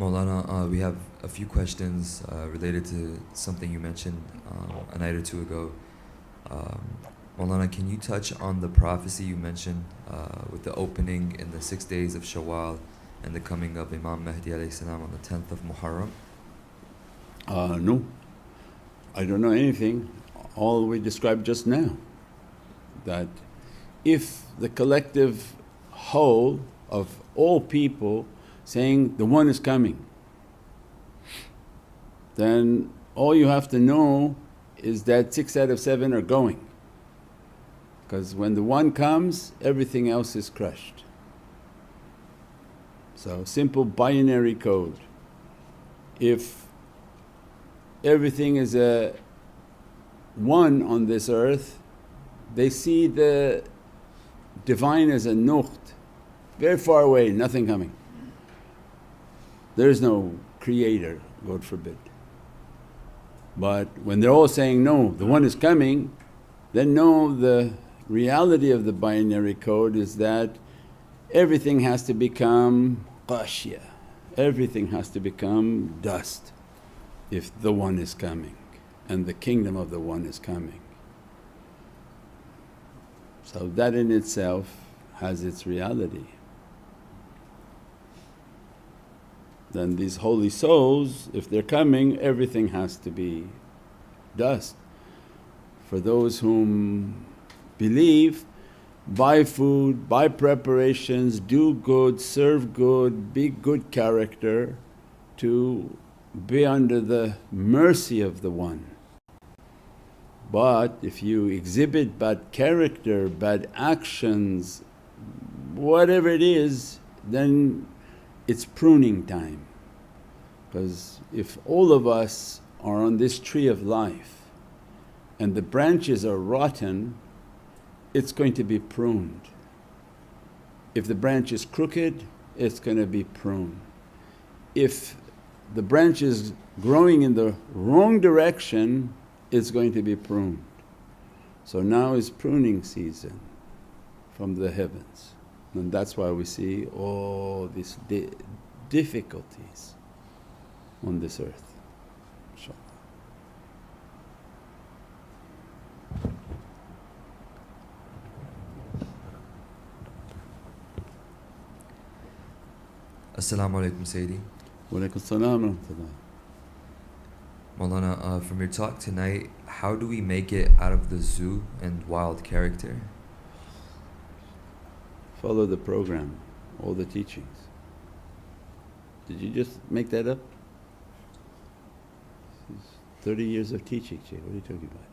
Maulana, we have a few questions related to something you mentioned a night or two ago. Um, Maulana, can you touch on the prophecy you mentioned with the opening in the 6 days of Shawwal and the coming of Imam Mahdi alayhi salam on the 10th of Muharram? No, I don't know anything. All we described just now, that if the collective whole of all people saying the one is coming, then all you have to know is that 6 out of 7 are going, because when the one comes everything else is crushed. So simple binary code. If everything is a one on this earth, they see the Divine as a nuqt, very far away, nothing coming. There is no creator, God forbid. But when they're all saying, no, the one is coming, then no, the reality of the binary code is that everything has to become qashya, everything has to become dust if the one is coming and the kingdom of the one is coming. So that in itself has its reality. Then these holy souls, if they're coming, everything has to be dust. For those whom believe, buy food, buy preparations, do good, serve good, be good character to be under the mercy of the One. But if you exhibit bad character, bad actions, whatever it is, then it's pruning time. Because if all of us are on this tree of life and the branches are rotten, it's going to be pruned. If the branch is crooked, it's going to be pruned. If the branch is growing in the wrong direction, it's going to be pruned. So now is pruning season from the heavens, and that's why we see all these difficulties on this earth, inshaAllah. As-salamu alaykum Sayyidi. Wa alaykum as-salam wa rahmatullah. Maulana, from your talk tonight, how do we make it out of the zoo and wild character? Follow the program, all the teachings. Did you just make that up? This is 30 years of teaching, Shaykh. What are you talking about?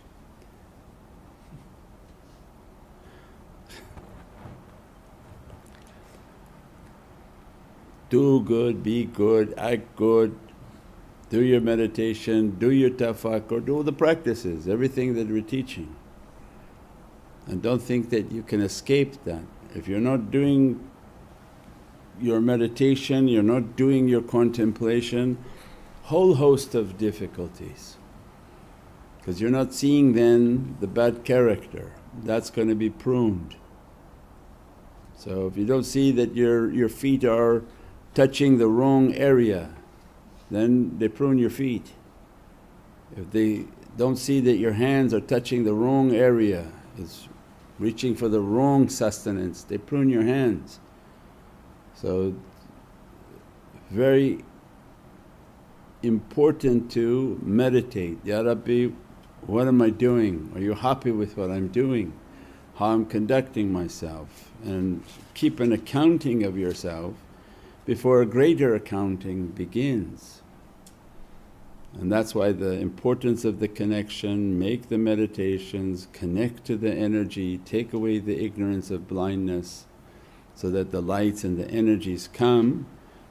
Do good, be good, act good, do your meditation, do your tafakkur, do all the practices, everything that we're teaching. And don't think that you can escape that. If you're not doing your meditation, you're not doing your contemplation, whole host of difficulties. Because you're not seeing then the bad character, that's going to be pruned. So if you don't see that your feet are touching the wrong area, then they prune your feet. If they don't see that your hands are touching the wrong area, it's reaching for the wrong sustenance, they prune your hands. So very important to meditate, Ya Rabbi, what am I doing? Are you happy with what I'm doing? How I'm conducting myself? And keep an accounting of yourself before a greater accounting begins. And that's why the importance of the connection, make the meditations, connect to the energy, take away the ignorance of blindness so that the lights and the energies come.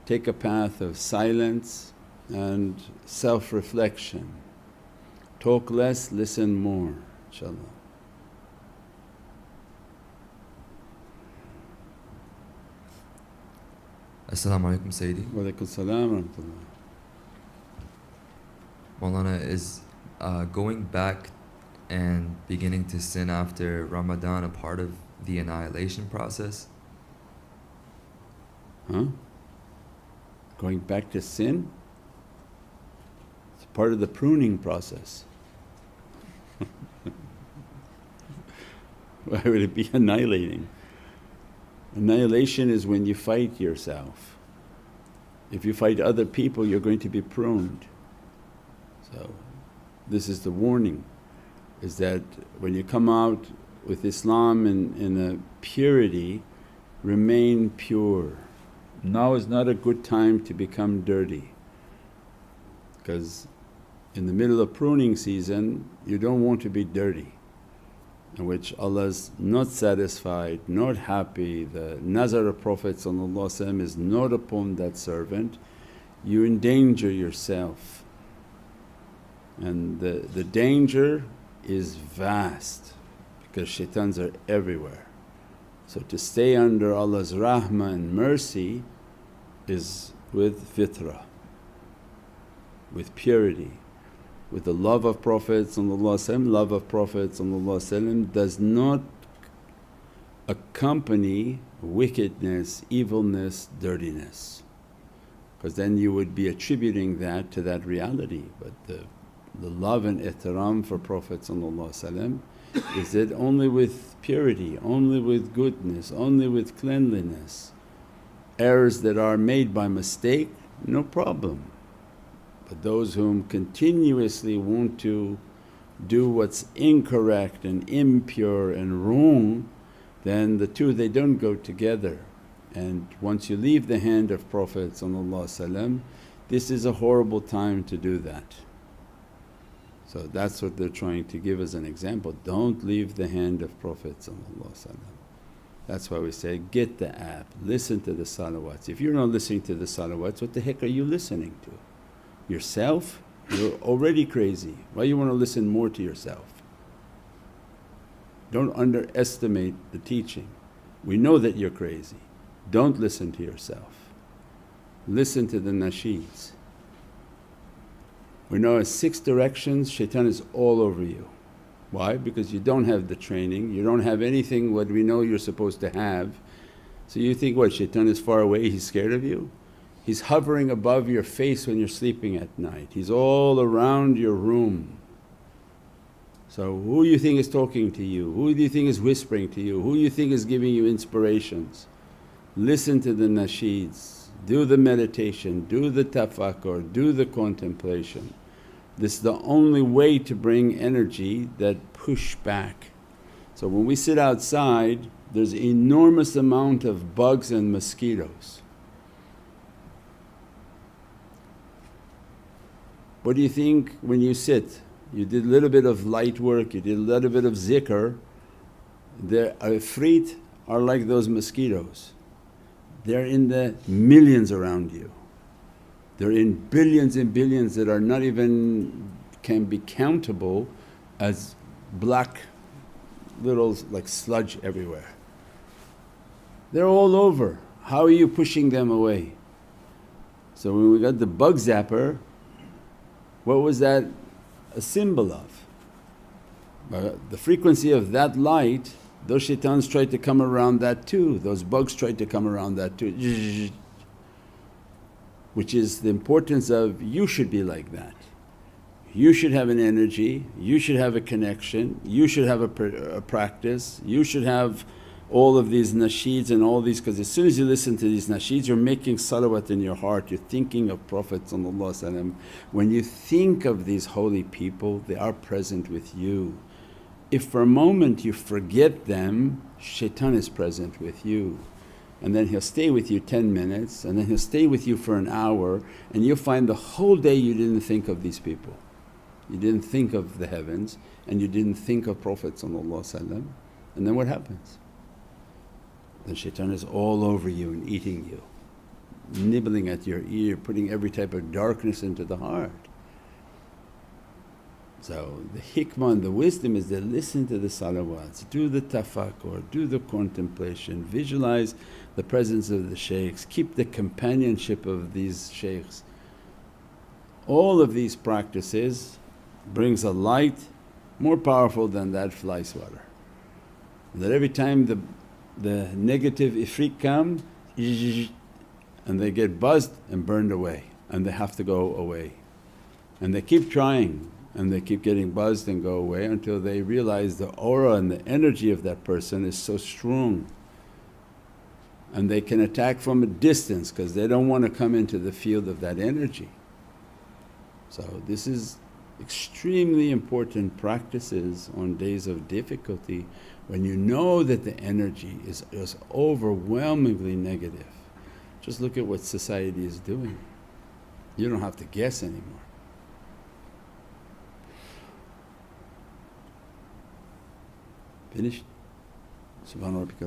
Take a path of silence and self-reflection. Talk less, listen more, inshaAllah. As-salamu alaykum Sayyidi. Wa alaykum as-salam wa rahmatullah. Maulana, is going back and beginning to sin after Ramadan a part of the annihilation process? Huh? Going back to sin, it's part of the pruning process. Why would it be annihilating? Annihilation is when you fight yourself. If you fight other people, you're going to be pruned. So this is the warning, is that when you come out with Islam in a purity, remain pure. Now is not a good time to become dirty, because in the middle of pruning season you don't want to be dirty, in which Allah's not satisfied, not happy. The nazar of Prophet is not upon that servant. You endanger yourself, and the danger is vast because shaitans are everywhere. So to stay under Allah's rahmah and mercy is with fitrah, with purity, with the love of Prophet. Love of Prophet does not accompany wickedness, evilness, dirtiness, because then you would be attributing that to that reality. But the love and ihtiram for Prophet is that only with purity, only with goodness, only with cleanliness. Errors that are made by mistake, no problem. But those whom continuously want to do what's incorrect and impure and wrong, then the two they don't go together. And once you leave the hand of Prophet this is a horrible time to do that. So that's what they're trying to give as an example, don't leave the hand of Prophet. That's why we say, get the app, listen to the salawats. If you're not listening to the salawats, what the heck are you listening to? Yourself? You're already crazy, why you want to listen more to yourself? Don't underestimate the teaching. We know that you're crazy, don't listen to yourself. Listen to the nasheeds. We know as 6 directions shaitan is all over you. Why? Because you don't have the training, you don't have anything what we know you're supposed to have. So you think what, shaitan is far away, he's scared of you? He's hovering above your face when you're sleeping at night, he's all around your room. So who you think is talking to you? Who do you think is whispering to you? Who you think is giving you inspirations? Listen to the nasheeds, do the meditation, do the tafakkur, do the contemplation. This is the only way to bring energy that push back. So when we sit outside, there's enormous amount of bugs and mosquitoes. What do you think when you sit? You did a little bit of light work, you did a little bit of zikr. The ifrit are like those mosquitoes. They're in the millions around you. They're in billions and billions that are not even can be countable as black little like sludge everywhere. They're all over. How are you pushing them away? So when we got the bug zapper, what was that a symbol of? The frequency of that light, those shaitans tried to come around that too, those bugs tried to come around that too, which is the importance of you should be like that. You should have an energy, you should have a connection, you should have a practice, you should have all of these nasheeds and all these, because as soon as you listen to these nasheeds you're making salawat in your heart, you're thinking of Prophet. When you think of these holy people, they are present with you. If for a moment you forget them, shaitan is present with you, and then he'll stay with you 10 minutes and then he'll stay with you for an hour, and you'll find the whole day you didn't think of these people. You didn't think of the heavens and you didn't think of Prophet, and then what happens? Then shaitan is all over you and eating you, nibbling at your ear, putting every type of darkness into the heart. So the hikmah and the wisdom is that listen to the salawats, do the tafakkur, do the contemplation, visualize the presence of the shaykhs, keep the companionship of these shaykhs. All of these practices brings a light more powerful than that fly swatter. That every time the negative ifrit come, and and they get buzzed and burned away and they have to go away. And they keep trying and they keep getting buzzed and go away until they realize the aura and the energy of that person is so strong, and they can attack from a distance because they don't want to come into the field of that energy. So this is extremely important practices on days of difficulty when you know that the energy is overwhelmingly negative. Just look at what society is doing, you don't have to guess anymore. Finished? Subhana rabbika